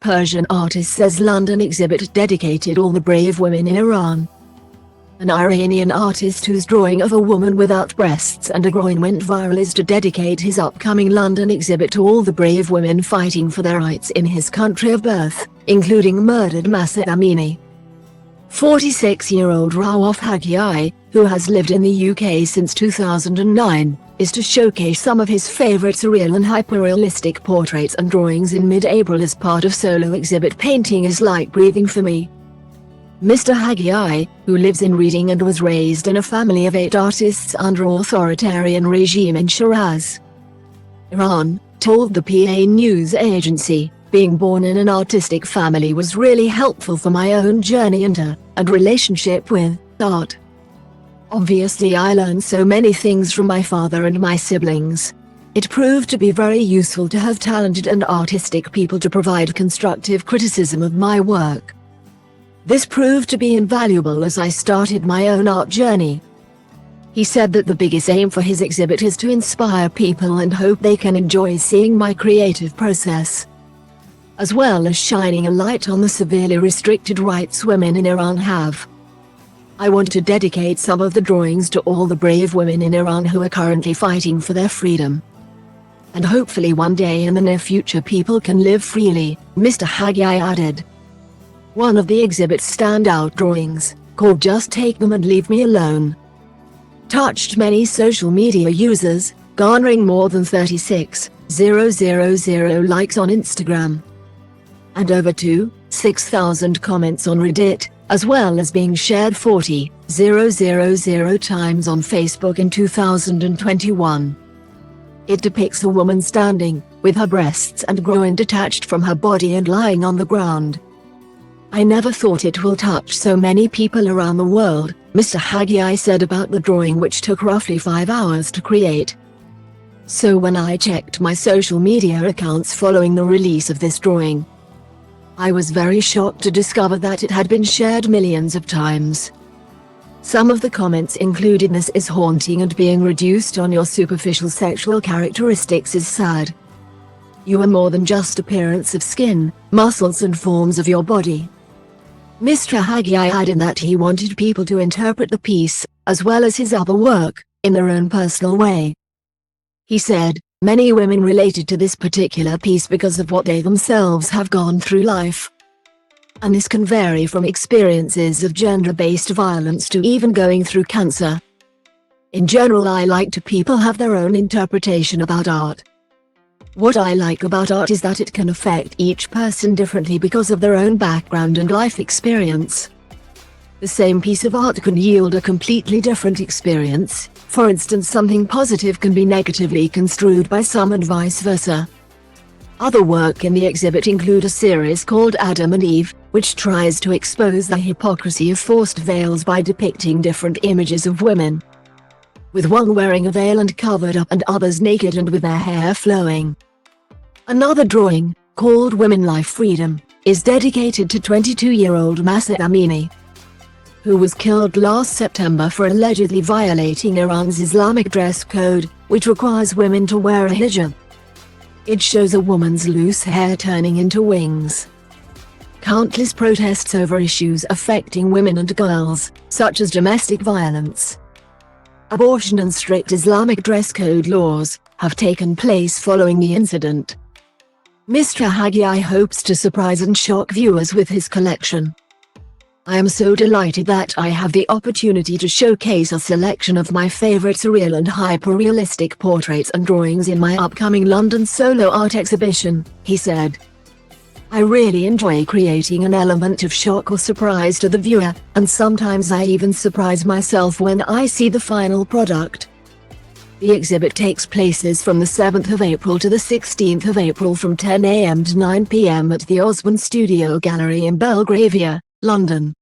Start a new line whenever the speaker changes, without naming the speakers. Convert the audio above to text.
Persian artist says London exhibit dedicated all the brave women in Iran. An Iranian artist whose drawing of a woman without breasts and a groin went viral is to dedicate his upcoming London exhibit to all the brave women fighting for their rights in his country of birth, including murdered Mahsa Amini. 46-year-old Raoof Haghighi, who has lived in the UK since 2009, is to showcase some of his favourite surreal and hyperrealistic portraits and drawings in mid-April as part of solo exhibit Painting is Like Breathing for Me. Mr. Haghighi, who lives in Reading and was raised in a family of 8 artists under authoritarian regime in Shiraz, Iran, told the PA news agency, "Being born in an artistic family was really helpful for my own journey and relationship with art. Obviously I learned so many things from my father and my siblings. It proved to be very useful to have talented and artistic people to provide constructive criticism of my work. This proved to be invaluable as I started my own art journey." He said that the biggest aim for his exhibit is to inspire people and hope they can enjoy seeing my creative process, as well as shining a light on the severely restricted rights women in Iran have. "I want to dedicate some of the drawings to all the brave women in Iran who are currently fighting for their freedom. And hopefully one day in the near future people can live freely," Mr. Haghighi added. One of the exhibit's standout drawings, called Just Take Them and Leave Me Alone, touched many social media users, garnering more than 36,000 likes on Instagram, and over 26,000 comments on Reddit, as well as being shared 40,000 times on Facebook in 2021. It depicts a woman standing, with her breasts and groin detached from her body and lying on the ground. "I never thought it will touch so many people around the world," Mr. Haghighi said about the drawing, which took roughly 5 hours to create. "So when I checked my social media accounts following the release of this drawing, I was very shocked to discover that it had been shared millions of times. Some of the comments included, 'This is haunting and being reduced on your superficial sexual characteristics is sad. You are more than just appearance of skin, muscles and forms of your body.'" Mr. Haghighi added that he wanted people to interpret the piece, as well as his other work, in their own personal way. He said, "Many women related to this particular piece because of what they themselves have gone through life. And this can vary from experiences of gender-based violence to even going through cancer. In general, I like to people have their own interpretation about art. What I like about art is that it can affect each person differently because of their own background and life experience. The same piece of art can yield a completely different experience. For instance, something positive can be negatively construed by some and vice versa." Other work in the exhibit include a series called Adam and Eve, which tries to expose the hypocrisy of forced veils by depicting different images of women, with one wearing a veil and covered up and others naked and with their hair flowing. Another drawing, called Women Life Freedom, is dedicated to 22-year-old Mahsa Amini, who was killed last September for allegedly violating Iran's Islamic dress code, which requires women to wear a hijab. It shows a woman's loose hair turning into wings. Countless protests over issues affecting women and girls, such as domestic violence, abortion and strict Islamic dress code laws, have taken place following the incident. Mr. Haghighi hopes to surprise and shock viewers with his collection. "I am so delighted that I have the opportunity to showcase a selection of my favorite surreal and hyperrealistic portraits and drawings in my upcoming London solo art exhibition," he said. "I really enjoy creating an element of shock or surprise to the viewer, and sometimes I even surprise myself when I see the final product." The exhibit takes places from the 7th of April to the 16th of April from 10 a.m. to 9 p.m. at the Osborne Studio Gallery in Belgravia, London.